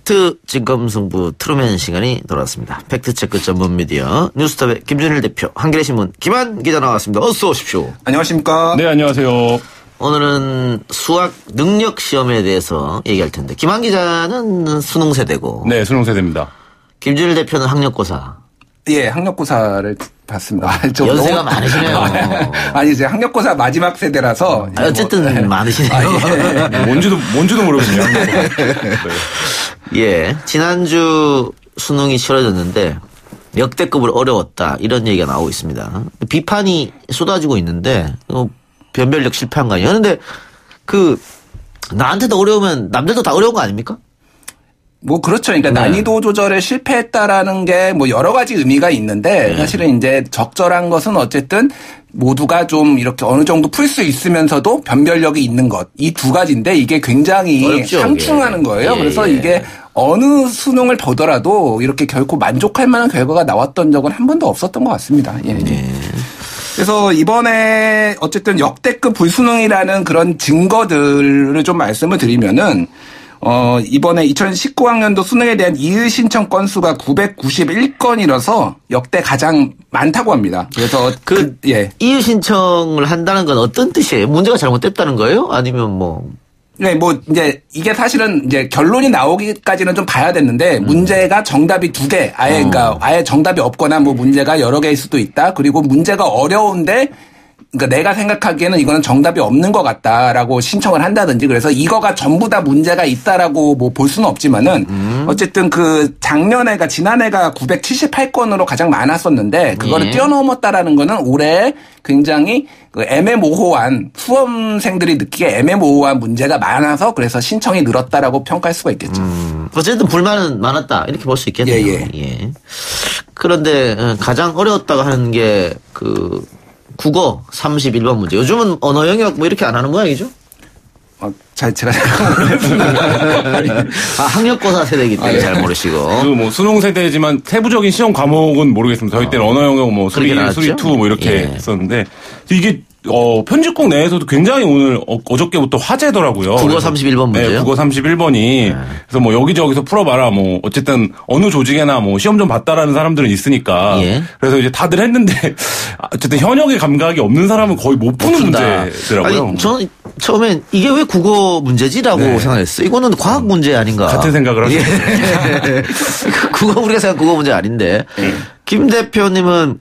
팩트 진검승부 트루맨 시간이 돌아왔습니다. 팩트체크 전문 미디어 뉴스톱의 김준일 대표, 한겨레신문 김한 기자 나왔습니다. 어서 오십시오. 안녕하십니까. 네, 안녕하세요. 오늘은 수학 능력 시험에 대해서 얘기할 텐데, 김한 기자는 수능 세대고, 네, 수능 세대입니다. 김준일 대표는 학력고사. 예, 학력고사를 봤습니다. 연세가 많으시네요. 아니, 이제 학력고사 마지막 세대라서. 어쨌든 많으시네요. 예. 뭔지도 모르겠네요. 예, 지난주 수능이 치러졌는데 역대급으로 어려웠다, 이런 얘기가 나오고 있습니다. 비판이 쏟아지고 있는데 변별력 실패한 거 아니에요? 그런데 나한테도 어려우면 남들도 다 어려운 거 아닙니까? 뭐 그렇죠. 그러니까 네. 난이도 조절에 실패했다라는 게 뭐 여러 가지 의미가 있는데, 사실은 이제 적절한 것은 어쨌든 모두가 좀 이렇게 어느 정도 풀 수 있으면서도 변별력이 있는 것, 이 두 가지인데 이게 굉장히 어렵죠, 상충하는 거예요. 예, 그래서 예. 이게 어느 수능을 보더라도 이렇게 결코 만족할 만한 결과가 나왔던 적은 한 번도 없었던 것 같습니다. 예. 그래서 이번에 어쨌든 역대급 불수능이라는 그런 증거들을 좀 말씀을 드리면은, 이번에 2019학년도 수능에 대한 이의 신청 건수가 991건이라서 역대 가장 많다고 합니다. 그래서 예. 이의 신청을 한다는 건 어떤 뜻이에요? 문제가 잘못됐다는 거예요? 아니면 뭐? 네, 뭐 이제 이게 사실은 이제 결론이 나오기까지는 좀 봐야 됐는데, 문제가 정답이 두 개, 그러니까 아예 정답이 없거나 뭐 문제가 여러 개일 수도 있다. 그리고 문제가 어려운데, 그러니까 내가 생각하기에는 이거는 정답이 없는 것 같다라고 신청을 한다든지, 그래서 이거가 전부 다 문제가 있다라고 뭐 볼 수는 없지만은 어쨌든 작년에가 지난해가 978건으로 가장 많았었는데, 그거를 뛰어넘었다라는 거는 올해 굉장히 애매모호한, 수험생들이 느끼기에 애매모호한 문제가 많아서 그래서 신청이 늘었다라고 평가할 수가 있겠죠. 어쨌든 불만은 많았다, 이렇게 볼 수 있겠네요. 예. 그런데 가장 어려웠다고 하는 게 국어 31번 문제. 요즘은 언어 영역 뭐 이렇게 안 하는 모양이죠? 제가 모르겠습니다. 학력고사 세대이기 때문에 잘 모르시고. 뭐 수능 세대지만 세부적인 시험 과목은 모르겠습니다. 저희 때는 언어 영역 뭐 수리 2 뭐 이렇게 했었는데, 이게 편집국 내에서도 굉장히 오늘 어저께부터 화제더라고요. 국어 31번 문제요? 네, 국어 31번이. 그래서 뭐 여기저기서 풀어봐라. 뭐 어쨌든 어느 조직에나 뭐 시험 좀 봤다라는 사람들은 있으니까. 그래서 이제 다들 했는데, 어쨌든 현역의 감각이 없는 사람은 거의 못 푸는 문제더라고요. 아니, 저는 처음엔 이게 왜 국어 문제지라고 생각했어요. 이거는 과학 문제 아닌가. 같은 생각을 하죠. 국어, 우리가 생각한 국어 문제 아닌데. 김 대표님은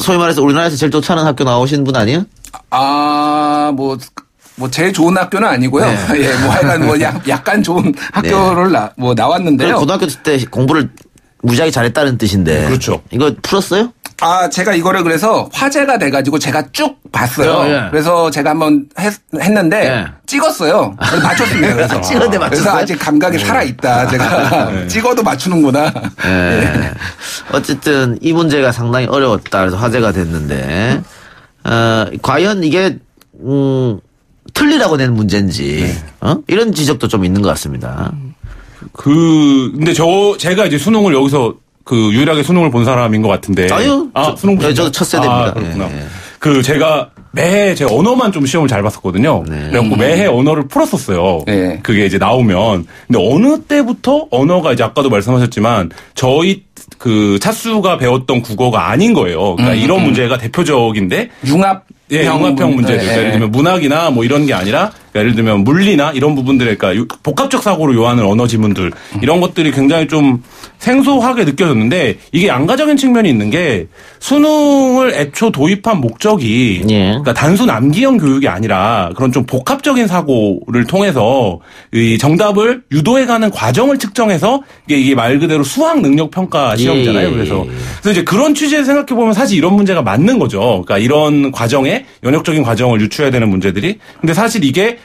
소위 말해서 우리나라에서 제일 좋다는 학교 나오신 분 아니에요? 뭐 제일 좋은 학교는 아니고요. 예, 뭐 하여간 약간 좋은 학교를 나왔는데요. 고등학교 때 공부를 무지하게 잘했다는 뜻인데. 그렇죠. 이거 풀었어요? 제가 이거를 그래서 화제가 돼가지고 제가 쭉 봤어요. 그래서 제가 한번 했는데 찍었어요. 그래서 맞췄습니다. 그래서 찍었는데 맞췄어요? 그래서 아직 감각이 살아있다. 제가 찍어도 맞추는구나. 어쨌든 이 문제가 상당히 어려웠다. 그래서 화제가 됐는데, 과연 이게 틀리라고 낸 문제인지 이런 지적도 좀 있는 것 같습니다. 근데 제가 이제 수능을 여기서 유일하게 수능을 본 사람인 것 같은데. 수능 저도 첫 세대입니다. 그렇구나. 제가 매해 제 언어만 좀 시험을 잘 봤었거든요. 그래갖고 매해 언어를 풀었었어요. 그게 이제 나오면. 근데 어느 때부터 언어가 이제 아까도 말씀하셨지만 저희 차수가 배웠던 국어가 아닌 거예요. 그러니까 이런 문제가 대표적인데. 융합형 문제들. 그러니까 예를 들면 문학이나 뭐 이런 게 아니라, 그러니까 예를 들면 물리나 이런 부분들에, 그러니까 복합적 사고로 요하는 언어 지문들, 이런 것들이 굉장히 좀 생소하게 느껴졌는데, 이게 양가적인 측면이 있는 게 수능을 애초 도입한 목적이 그러니까 단순 암기형 교육이 아니라 그런 좀 복합적인 사고를 통해서 이 정답을 유도해가는 과정을 측정해서 이게 말 그대로 수학 능력 평가 시험이잖아요. 그래서 이제 그런 취지에서 생각해 보면 사실 이런 문제가 맞는 거죠. 그러니까 이런 과정에 연역적인 과정을 유추해야 되는 문제들이. 근데 사실 이게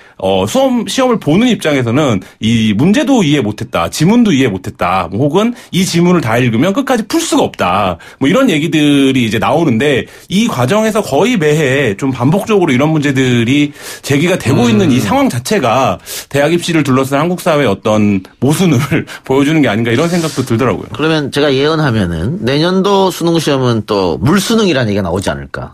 시험을 보는 입장에서는 이 문제도 이해 못했다, 지문도 이해 못했다, 뭐 혹은 이 지문을 다 읽으면 끝까지 풀 수가 없다, 뭐 이런 얘기들이 이제 나오는데, 이 과정에서 거의 매해 좀 반복적으로 이런 문제들이 제기가 되고 있는 이 상황 자체가 대학 입시를 둘러싼 한국 사회의 어떤 모순을 보여주는 게 아닌가, 이런 생각도 들더라고요. 그러면 제가 예언하면은 내년도 수능 시험은 또 물수능이라는 얘기가 나오지 않을까?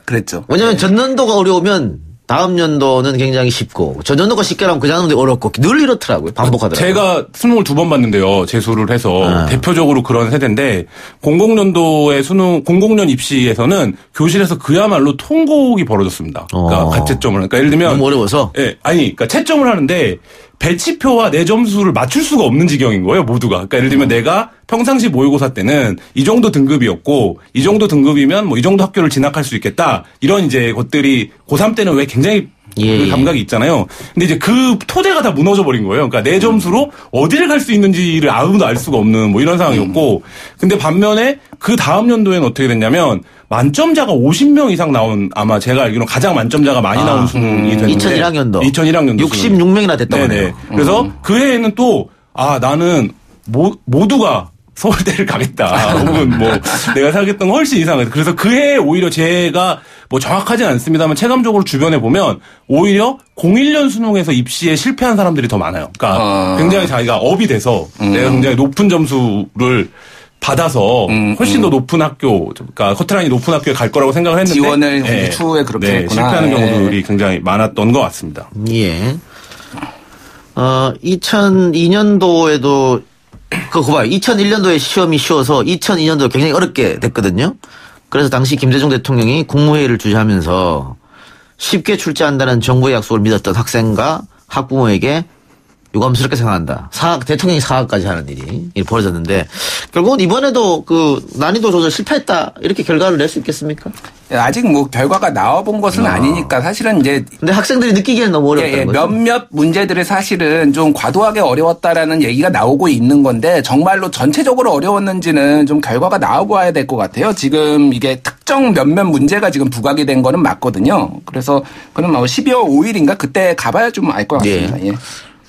그랬죠. 왜냐하면 전년도가 어려우면 다음 연도는 굉장히 쉽고 전년도가 쉽게라면 그 다음도 어렵고 늘 이렇더라고요. 반복하더라고요. 제가 수능을 2번 봤는데요. 재수를 해서 대표적으로 그런 세대인데 00년도에 수능 00년 입시에서는 교실에서 그야말로 통곡이 벌어졌습니다. 그러니까 가채점을 그러니까 예를 들면 너무 어려워서 그러니까 채점을 하는데 배치표와 내 점수를 맞출 수가 없는 지경인 거예요, 모두가. 그러니까 예를 들면 내가 평상시 모의고사 때는 이 정도 등급이었고 이 정도 등급이면 뭐 이 정도 학교를 진학할 수 있겠다. 이런 이제 것들이 고3 때는 왜 굉장히 그 감각이 있잖아요. 근데 이제 그 토대가 다 무너져 버린 거예요. 그러니까 내 점수로 어디를 갈 수 있는지를 아무도 알 수가 없는 뭐 이런 상황이었고. 근데 반면에 그 다음 연도에는 어떻게 됐냐면 만점자가 50명 이상 나온 아마 제가 알기로는 가장 만점자가 많이 나온 수능이 됐는데 2001학년도 66명이나 됐다고 해요. 그래서 그 해에는 또 나는 모두가 서울대를 가겠다. 혹은 뭐 내가 생각했던 거 훨씬 이상해서 그래서 그 해에 오히려 제가 뭐 정확하진 않습니다만 체감적으로 주변에 보면 오히려 01년 수능에서 입시에 실패한 사람들이 더 많아요. 그러니까 굉장히 자기가 업이 돼서 내가 굉장히 높은 점수를 받아서 훨씬 더 높은 학교, 그러니까 커트라인이 높은 학교에 갈 거라고 생각을 했는데 지원을 추후에 그렇게 했구나. 실패하는 경우들이 굉장히 많았던 것 같습니다. 예. 2002년도에도 그거 봐요. 2001년도에 시험이 쉬워서 2002년도 굉장히 어렵게 됐거든요. 그래서 당시 김대중 대통령이 국무회의를 주재하면서 쉽게 출제한다는 정부의 약속을 믿었던 학생과 학부모에게 유감스럽게 생각한다. 대통령이 사과까지 하는 일이 벌어졌는데 결국은 이번에도 그 난이도 조절 실패했다 이렇게 결과를 낼 수 있겠습니까? 아직 뭐 결과가 나와본 것은 아니니까 사실은 이제 근데 학생들이 느끼기에는 너무 어렵다는 거죠. 몇몇 문제들이 사실은 좀 과도하게 어려웠다라는 얘기가 나오고 있는 건데 정말로 전체적으로 어려웠는지는 좀 결과가 나와봐야 될 것 같아요. 지금 이게 특정 몇몇 문제가 지금 부각이 된 거는 맞거든요. 그래서 그럼 12월 5일인가 그때 가봐야 좀 알 것 같습니다. 예.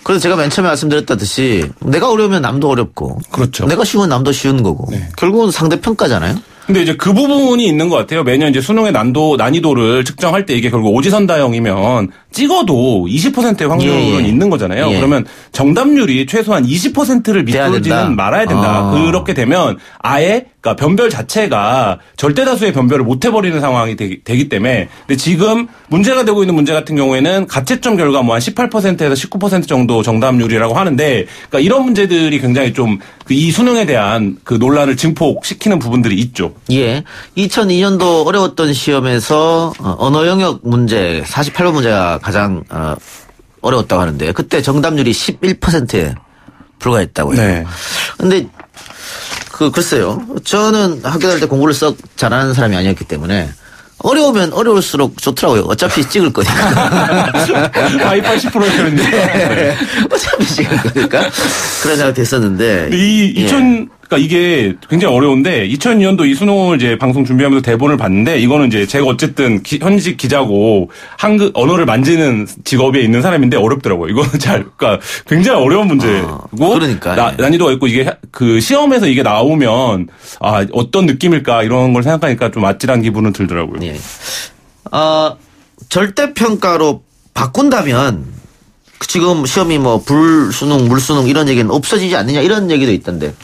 그래서 제가 맨 처음에 말씀드렸다듯이 내가 어려우면 남도 어렵고 그렇죠. 내가 쉬우면 남도 쉬운 거고 결국은 상대평가잖아요. 근데 이제 그 부분이 있는 것 같아요. 매년 이제 수능의 난이도를 측정할 때 이게 결국 오지선다형이면 찍어도 20%의 확률은 있는 거잖아요. 그러면 정답률이 최소한 20%를 밑돌지는 말아야 된다. 그렇게 되면 아예 그러니까 변별 자체가 절대다수의 변별을 못 해버리는 상황이 되기 때문에 근데 지금 문제가 되고 있는 문제 같은 경우에는 가채점 결과 뭐 한 18%에서 19% 정도 정답률이라고 하는데 그러니까 이런 문제들이 굉장히 좀 이 수능에 대한 그 논란을 증폭시키는 부분들이 있죠. 예. 2002년도 어려웠던 시험에서 언어 영역 문제 48번 문제가 가장 어려웠다고 하는데 그때 정답률이 11%에 불과했다고 해요. 네. 근데 글쎄요. 저는 학교 다닐 때 공부를 썩 잘하는 사람이 아니었기 때문에 어려우면 어려울수록 좋더라고요. 어차피 찍을 거니까. 하이 80%였는데. 어차피 찍을 거니까. 그런 생각이 됐었는데. 그러니까 이게 굉장히 어려운데 2002년도 이 수능을 이제 방송 준비하면서 대본을 봤는데 이거는 이제 제가 어쨌든 현직 기자고 한국 언어를 만지는 직업에 있는 사람인데 어렵더라고요. 이거는 그러니까 굉장히 어려운 문제고 그러니까 난이도가 있고 이게 그 시험에서 이게 나오면 어떤 느낌일까 이런 걸 생각하니까 좀 아찔한 기분은 들더라고요. 예. 절대평가로 바꾼다면 지금 시험이 뭐 불수능, 물수능 이런 얘기는 없어지지 않느냐 이런 얘기도 있던데.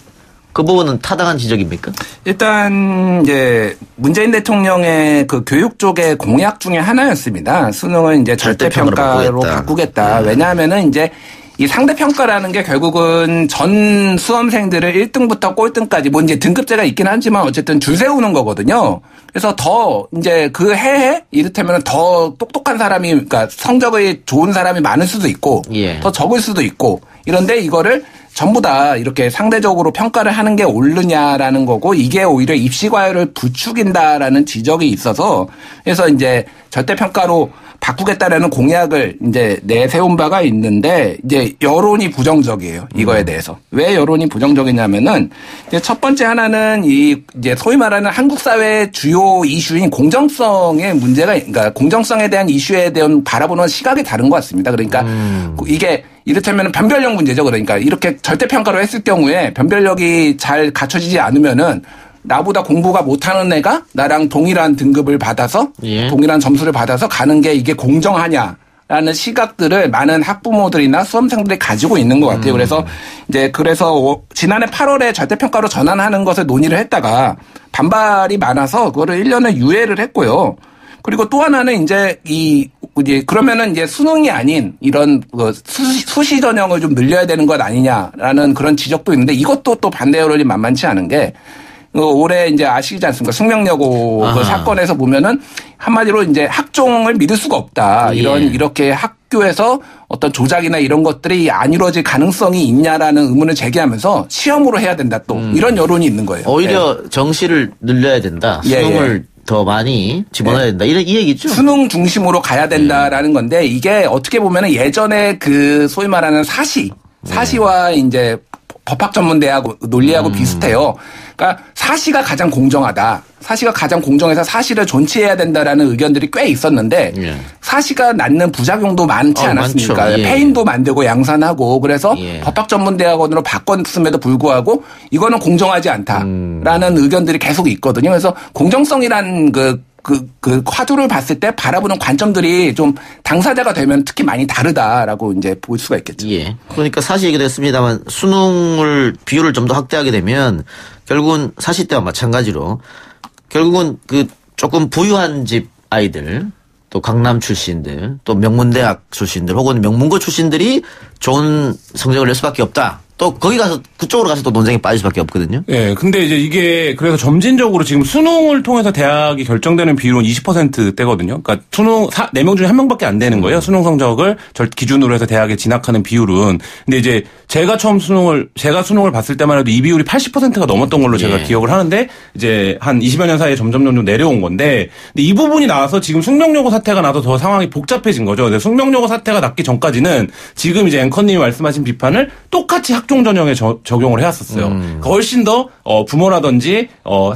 그 부분은 타당한 지적입니까? 일단 이제 문재인 대통령의 그 교육 쪽의 공약 중에 하나였습니다. 수능을 이제 절대평가로 바꾸겠다. 왜냐하면은 이제 이 상대평가라는 게 결국은 전 수험생들을 1등부터 꼴등까지 뭐 이제 등급제가 있긴 하지만 어쨌든 줄 세우는 거거든요. 그래서 더 이제 그 해에 이를테면 더 똑똑한 사람이 그러니까 성적이 좋은 사람이 많을 수도 있고 더 적을 수도 있고 이런데 이거를 전부 다 이렇게 상대적으로 평가를 하는 게 옳느냐라는 거고 이게 오히려 입시 과열을 부추긴다라는 지적이 있어서 그래서 이제 절대평가로 바꾸겠다라는 공약을 이제 내세운 바가 있는데 이제 여론이 부정적이에요. 이거에 대해서. 왜 여론이 부정적이냐면은 이제 첫 번째 하나는 이 이제 소위 말하는 한국 사회의 주요 이슈인 공정성의 문제가 그러니까 공정성에 대한 이슈에 대한 바라보는 시각이 다른 것 같습니다. 그러니까 이게 이를테면 변별력 문제죠. 그러니까 이렇게 절대평가로 했을 경우에 변별력이 잘 갖춰지지 않으면은 나보다 공부가 못하는 애가 나랑 동일한 등급을 받아서 동일한 점수를 받아서 가는 게 이게 공정하냐라는 시각들을 많은 학부모들이나 수험생들이 가지고 있는 것 같아요. 그래서 지난해 8월에 절대평가로 전환하는 것을 논의를 했다가 반발이 많아서 그거를 1년을 유예를 했고요. 그리고 또 하나는 이제 그러면은 이제 수능이 아닌 이런 수시 전형을 좀 늘려야 되는 것 아니냐라는 그런 지적도 있는데 이것도 또 반대 여론이 만만치 않은 게 올해 이제 아시지 않습니까? 숙명여고 그 사건에서 보면은 한마디로 이제 학종을 믿을 수가 없다. 이렇게 학교에서 어떤 조작이나 이런 것들이 안 이루어질 가능성이 있냐라는 의문을 제기하면서 시험으로 해야 된다 또 이런 여론이 있는 거예요. 오히려 정시를 늘려야 된다. 수능을 더 많이 집어넣어야 된다. 이 얘기죠? 수능 중심으로 가야 된다라는 건데 이게 어떻게 보면은 예전에 그 소위 말하는 사시와 이제 법학전문대하고 논리하고 비슷해요. 그러니까 사시가 가장 공정하다. 사시가 가장 공정해서 사시를 존치해야 된다라는 의견들이 꽤 있었는데 사시가 낳는 부작용도 많지 않았습니까? 폐인도 만들고 양산하고 그래서 법학전문대학원으로 바꿨음에도 불구하고 이거는 공정하지 않다라는 의견들이 계속 있거든요. 그래서 공정성이란 그 화두를 봤을 때 바라보는 관점들이 좀 당사자가 되면 특히 많이 다르다라고 이제 볼 수가 있겠죠. 예. 그러니까 사시 얘기도 했습니다만 수능을 비율을 좀 더 확대하게 되면 결국은 사시 때와 마찬가지로 결국은 그 조금 부유한 집 아이들 또 강남 출신들 또 명문대학 출신들 혹은 명문고 출신들이 좋은 성적을 낼 수밖에 없다. 또 거기 가서 그쪽으로 가서 또 논쟁에 빠질 수밖에 없거든요. 예. 근데 이제 이게 그래서 점진적으로 지금 수능을 통해서 대학이 결정되는 비율은 20%대거든요. 그러니까 수능 4명 중에 1명밖에 안 되는 거예요. 수능 성적을 기준으로 해서 대학에 진학하는 비율은. 근데 이제 제가 수능을 봤을 때만 해도 이 비율이 80%가 넘었던 걸로 제가 기억을 하는데 이제 한 20여 년 사이에 점점 내려온 건데 근데 이 부분이 나와서 지금 숙명여고 사태가 나서 더 상황이 복잡해진 거죠. 근데 숙명여고 사태가 났기 전까지는 지금 이제 앵커님이 말씀하신 비판을 똑같이 학종 전형에 적용을 해왔었어요. 그러니까 훨씬 더 부모라든지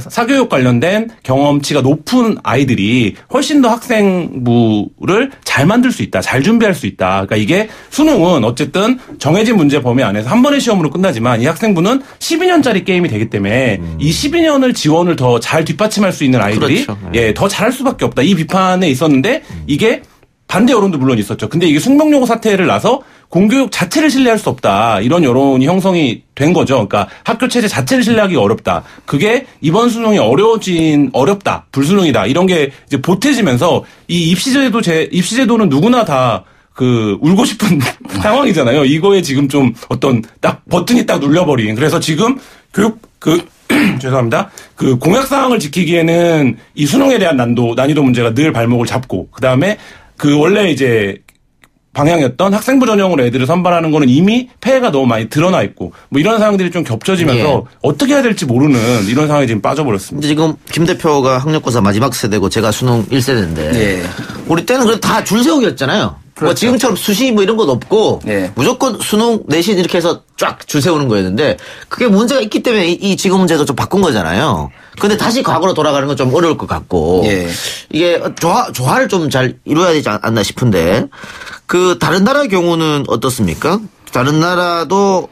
사교육 관련된 경험치가 높은 아이들이 훨씬 더 학생부를 잘 만들 수 있다. 잘 준비할 수 있다. 그러니까 이게 수능은 어쨌든 정해진 문제 범위 안에서 한 번의 시험으로 끝나지만 이 학생부는 12년짜리 게임이 되기 때문에 이 12년을 지원을 더 잘 뒷받침할 수 있는 아이들이 그렇죠. 더 잘할 수밖에 없다. 이 비판에 있었는데 이게 반대 여론도 물론 있었죠. 근데 이게 숙명여고 사태를 나서 공교육 자체를 신뢰할 수 없다. 이런 여론이 형성이 된 거죠. 그러니까 학교 체제 자체를 신뢰하기 어렵다. 그게 이번 수능이 어렵다. 불수능이다. 이런 게 이제 보태지면서 이 입시제도는 누구나 다 울고 싶은 상황이잖아요. 이거에 지금 좀 어떤 딱 버튼이 딱 눌려버린. 그래서 지금 죄송합니다. 공약사항을 지키기에는 이 수능에 대한 난이도 문제가 늘 발목을 잡고, 그 다음에 원래 이제 방향이었던 학생부 전형으로 애들을 선발하는 거는 이미 폐해가 너무 많이 드러나 있고, 뭐 이런 상황들이 좀 겹쳐지면서 어떻게 해야 될지 모르는 이런 상황이 지금 빠져버렸습니다. 지금 김 대표가 학력고사 마지막 세대고 제가 수능 1세대인데, 우리 때는 그래도 다 줄 세우기였잖아요. 그렇죠. 뭐 지금처럼 수시 뭐 이런 것 없고 무조건 수능 내신 이렇게 해서 쫙 줄 세우는 거였는데 그게 문제가 있기 때문에 이 지금 문제도 좀 바꾼 거잖아요. 근데 다시 과거로 돌아가는 건 좀 어려울 것 같고 이게 조화를 좀 잘 이루어야 되지 않나 싶은데 다른 나라의 경우는 어떻습니까? 다른 나라도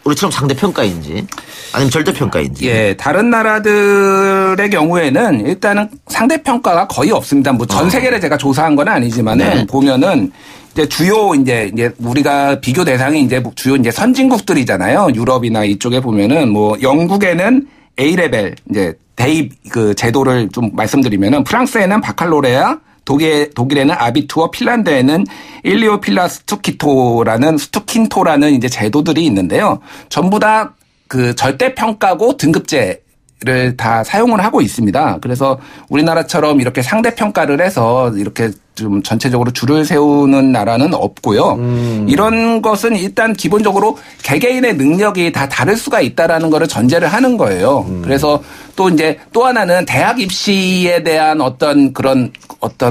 우리처럼 상대평가인지 아니면 절대평가인지. 다른 나라들의 경우에는 일단은 상대평가가 거의 없습니다. 뭐 전 세계를 제가 조사한 건 아니지만은 보면은 이제 주요 이제 우리가 비교 대상이 이제 주요 이제 선진국들이잖아요. 유럽이나 이쪽에 보면은 뭐 영국에는 A레벨 이제 대입 제도를 좀 말씀드리면은 프랑스에는 바칼로레아, 독일에는 아비투어, 핀란드에는 일리오 필라 스투킨토라는 이제 제도들이 있는데요. 전부 다 절대평가고 등급제를 다 사용을 하고 있습니다. 그래서 우리나라처럼 이렇게 상대평가를 해서 이렇게 좀 전체적으로 줄을 세우는 나라는 없고요. 이런 것은 일단 기본적으로 개개인의 능력이 다 다를 수가 있다라는 거를 전제를 하는 거예요. 그래서 또 하나는 대학 입시에 대한 어떤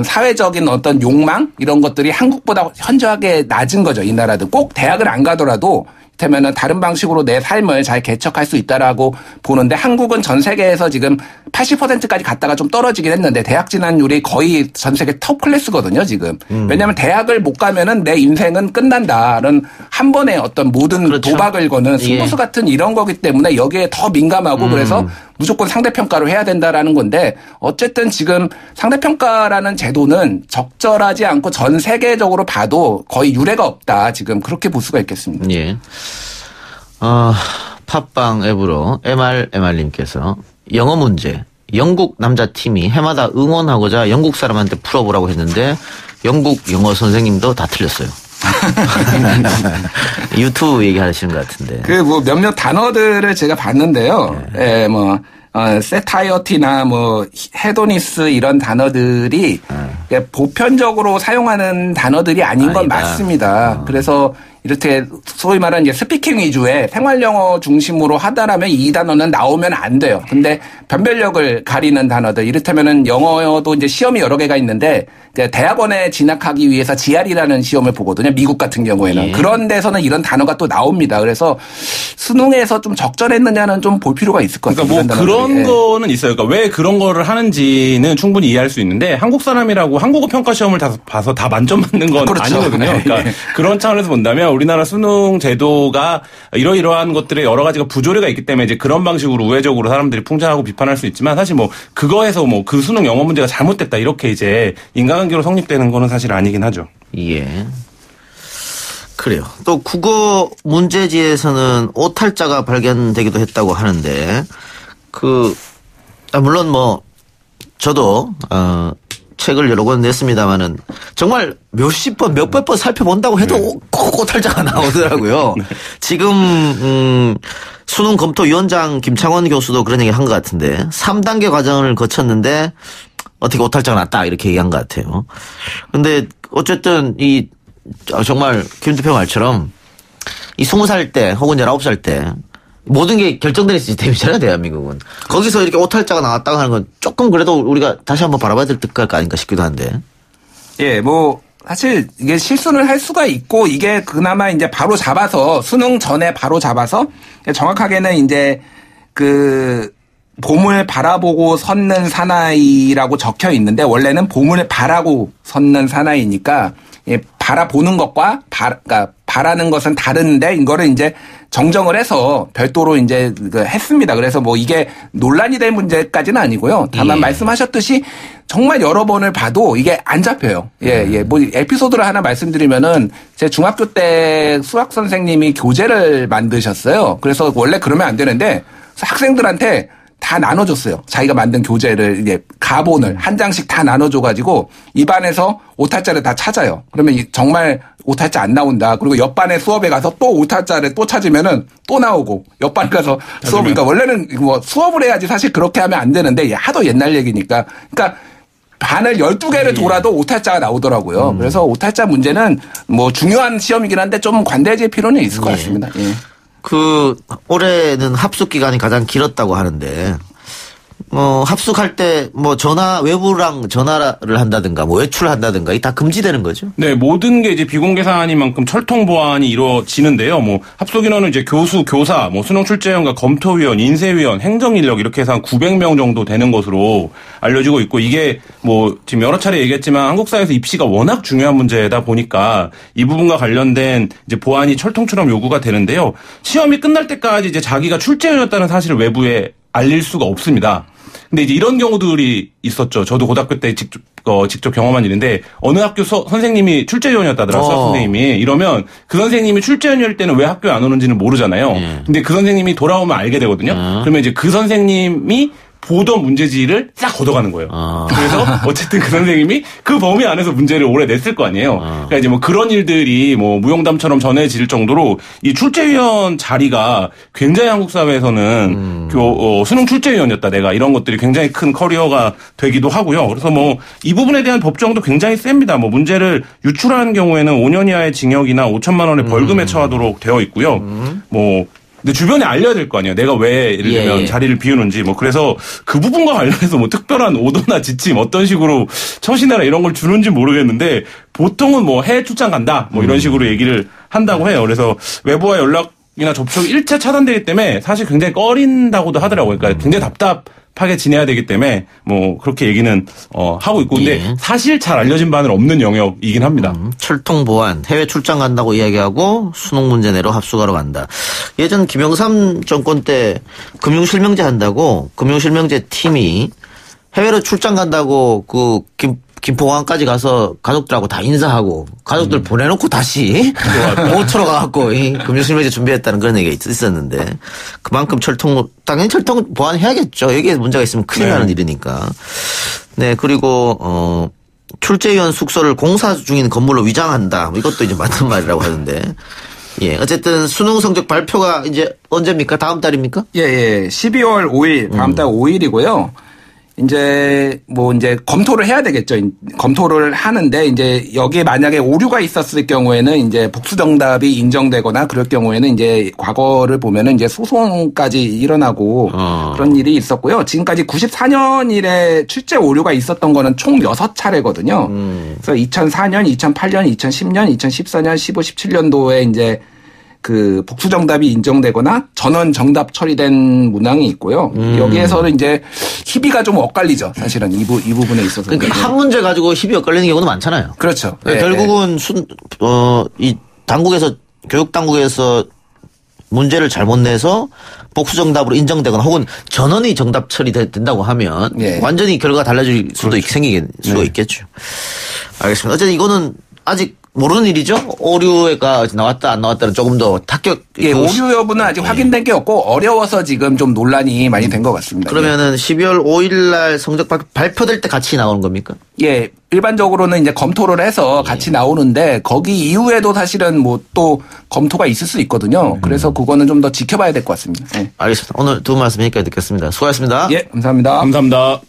사회적인 어떤 욕망 이런 것들이 한국보다 현저하게 낮은 거죠. 이 나라도 꼭 대학을 안 가더라도 이를테면은 다른 방식으로 내 삶을 잘 개척할 수 있다라고 보는데 한국은 전 세계에서 지금 80%까지 갔다가 좀 떨어지긴 했는데 대학 진학률이 거의 전 세계 톱 클래스거든요, 지금. 왜냐하면 대학을 못 가면은 내 인생은 끝난다는 한 번에 어떤 모든 도박을 거는 승부수 같은 이런 거기 때문에 여기에 더 민감하고 그래서 무조건 상대평가를 해야 된다라는 건데 어쨌든 지금 상대평가라는 제도는 적절하지 않고 전 세계적으로 봐도 거의 유례가 없다. 지금 그렇게 볼 수가 있겠습니다. 팟빵 앱으로 MR님께서 영어 문제 영국 남자팀이 해마다 응원하고자 영국 사람한테 풀어보라고 했는데 영국 영어 선생님도 다 틀렸어요. 유튜브 얘기하시는 것 같은데. 그 뭐 몇몇 단어들을 제가 봤는데요. 예, 뭐 세타이어티나 뭐 헤도니스 이런 단어들이 보편적으로 사용하는 단어들이 아닌 건 맞습니다. 그래서 이렇게 소위 말하는 이제 스피킹 위주의 생활 영어 중심으로 하다라면 이 단어는 나오면 안 돼요. 근데 변별력을 가리는 단어들, 이를테면은 영어도 이제 시험이 여러 개가 있는데 대학원에 진학하기 위해서 GRE라는 시험을 보거든요. 미국 같은 경우에는. 예. 그런 데서는 이런 단어가 또 나옵니다. 그래서 수능에서 좀 적절했느냐는 좀 볼 필요가 있을 것 같아요. 그러니까 뭐 그런 거는 있어요. 그러니까 왜 그런 거를 하는지는 충분히 이해할 수 있는데 한국 사람이라고 한국어 평가 시험을 다 봐서 다 만점 맞는 건 그렇죠. 아니거든요. 그러니까 그런 차원에서 본다면 우리나라 수능 제도가 이러이러한 것들의 여러 가지가 부조리가 있기 때문에 이제 그런 방식으로 우회적으로 사람들이 풍자하고 비판할 수 있지만 사실 뭐 그거에서 뭐 그 수능 영어 문제가 잘못됐다 이렇게 이제 인간관계로 성립되는 거는 사실 아니긴 하죠. 예. 그래요. 또 국어 문제지에서는 오탈자가 발견되기도 했다고 하는데 물론 뭐 저도 책을 여러 권 냈습니다마는 정말 몇십 번, 몇백 번 살펴본다고 해도 꼭 오탈자가 나오더라고요. 지금 수능 검토위원장 김창원 교수도 그런 얘기 한 것 같은데 3단계 과정을 거쳤는데 어떻게 오탈자가 났다 이렇게 얘기한 것 같아요. 근데 어쨌든 정말 김두표 말처럼 이 20살 때 혹은 19살 때 모든 게 결정되는 시스템이잖아요, 대한민국은. 거기서 이렇게 오탈자가 나왔다고 하는 건 조금 그래도 우리가 다시 한번 바라봐야 될 것 아닌가 싶기도 한데. 예, 뭐 사실 이게 실수를 할 수가 있고 이게 그나마 이제 바로 잡아서 수능 전에 바로 잡아서 정확하게는 이제 봄을 바라보고 섰는 사나이라고 적혀 있는데 원래는 봄을 바라고 섰는 사나이니까 바라보는 것과 그러니까 바라는 것은 다른데 이거를 이제 정정을 해서 별도로 이제 했습니다. 그래서 뭐 이게 논란이 될 문제까지는 아니고요. 다만 말씀하셨듯이 정말 여러 번을 봐도 이게 안 잡혀요. 예. 뭐 에피소드를 하나 말씀드리면은 제 중학교 때 수학 선생님이 교재를 만드셨어요. 그래서 원래 그러면 안 되는데 학생들한테 다 나눠줬어요. 자기가 만든 교재를 이제 가본을 한 장씩 다 나눠줘가지고 입안에서 오탈자를 다 찾아요. 그러면 정말 오탈자 안 나온다. 그리고 옆반에 수업에 가서 또 오탈자를 또 찾으면은 또 나오고 옆반 가서 수업, 그러니까 원래는 뭐 수업을 해야지 사실 그렇게 하면 안 되는데 하도 옛날 얘기니까. 그러니까 반을 12개를 돌아도 오탈자가 나오더라고요. 그래서 오탈자 문제는 뭐 중요한 시험이긴 한데 좀 관대해질 필요는 있을 것 같습니다. 예. 올해는 합숙 기간이 가장 길었다고 하는데, 합숙할 때 뭐 외부랑 전화를 한다든가 뭐 외출을 한다든가 이게 다 금지되는 거죠? 네, 모든 게 이제 비공개 사안이만큼 철통 보안이 이루어지는데요. 뭐 합숙 인원은 이제 교수, 교사, 뭐 수능 출제위원과 검토위원, 인쇄위원, 행정인력 이렇게 해서 한 900명 정도 되는 것으로 알려지고 있고 이게 뭐 지금 여러 차례 얘기했지만 한국 사회에서 입시가 워낙 중요한 문제다 보니까 이 부분과 관련된 이제 보안이 철통처럼 요구가 되는데요. 시험이 끝날 때까지 이제 자기가 출제위원이었다는 사실을 외부에 알릴 수가 없습니다. 근데 이제 이런 경우들이 있었죠. 저도 고등학교 때 직접 경험한 일인데 어느 학교 선생님이 출제위원이었다더라. 수학 선생님이. 이러면 그 선생님이 출제위원일 때는 왜 학교에 안 오는지는 모르잖아요. 근데 그 선생님이 돌아오면 알게 되거든요. 그러면 이제 그 선생님이 보던 문제지를 싹 걷어가는 거예요. 그래서 어쨌든 그 선생님이 그 범위 안에서 문제를 오래 냈을 거 아니에요. 그러니까 이제 뭐 그런 일들이 뭐 무용담처럼 전해질 정도로 이 출제위원 자리가 굉장히 한국 사회에서는 수능 출제위원이었다 내가 이런 것들이 굉장히 큰 커리어가 되기도 하고요. 그래서 뭐 이 부분에 대한 법정도 굉장히 셉니다. 뭐 문제를 유출하는 경우에는 5년 이하의 징역이나 5천만 원의 벌금에 처하도록 되어 있고요. 뭐 근데 주변에 알려야 될 거 아니에요. 내가 왜 예를 들면 자리를 비우는지 뭐 그래서 그 부분과 관련해서 뭐 특별한 오더나 지침 어떤 식으로 처신해라 이런 걸 주는지 모르겠는데 보통은 뭐 해외 출장 간다 뭐 이런 식으로 얘기를 한다고 해요. 그래서 외부와 연락이나 접촉이 일체 차단되기 때문에 사실 굉장히 꺼린다고도 하더라고요. 그러니까 굉장히 답답하게 지내야 되기 때문에 뭐 그렇게 얘기는 하고 있고 근데 사실 잘 알려진 바는 없는 영역이긴 합니다. 철통 보안, 해외 출장 간다고 이야기하고 수능 문제 내러 합숙하러 간다. 예전 김영삼 정권 때 금융실명제 한다고 금융실명제 팀이 해외로 출장 간다고 김포공항까지 가서 가족들하고 다 인사하고 가족들 보내놓고 다시 보트로 가갖고 금융실명제 준비했다는 그런 얘기가 있었는데 그만큼 당연히 철통 보완해야겠죠. 여기에 문제가 있으면 큰일 나는 일이니까. 네, 그리고 출제위원 숙소를 공사 중인 건물로 위장한다. 이것도 이제 맞는 말이라고 하는데. 예, 어쨌든 수능 성적 발표가 이제 언제입니까? 다음 달입니까? 예. 12월 5일, 다음 달 5일이고요. 이제 검토를 해야 되겠죠. 검토를 하는데 이제 여기에 만약에 오류가 있었을 경우에는 이제 복수 정답이 인정되거나 그럴 경우에는 이제 과거를 보면은 이제 소송까지 일어나고 그런 일이 있었고요. 지금까지 94년 이래 출제 오류가 있었던 거는 총 6차례거든요. 그래서 2004년, 2008년, 2010년, 2014년, 15, 17년도에 이제 그 복수 정답이 인정되거나 전원 정답 처리된 문항이 있고요. 여기에서는 이제 희비가 좀 엇갈리죠. 사실은 이 부분에 있어서. 그러니까 한 문제 가지고 희비 엇갈리는 경우도 많잖아요. 그렇죠. 그러니까 결국은 이 교육 당국에서 문제를 잘못 내서 복수 정답으로 인정되거나 혹은 전원이 정답 처리된다고 하면 완전히 결과가 달라질 수도 생길 수가 있겠죠. 알겠습니다. 어쨌든 이거는 아직 모르는 일이죠. 오류가 나왔다 안 나왔다는 조금 더 합격. 오류 여부는 아직 확인된 게 없고 어려워서 지금 좀 논란이 많이 된 것 같습니다. 그러면은 12월 5일 날 성적 발표될 때 같이 나오는 겁니까? 예. 일반적으로는 이제 검토를 해서 같이 나오는데 거기 이후에도 사실은 또 검토가 있을 수 있거든요. 그래서 그거는 좀 더 지켜봐야 될 것 같습니다. 알겠습니다. 오늘 두 말씀 여기까지 듣겠습니다. 수고하셨습니다. 예, 감사합니다. 감사합니다.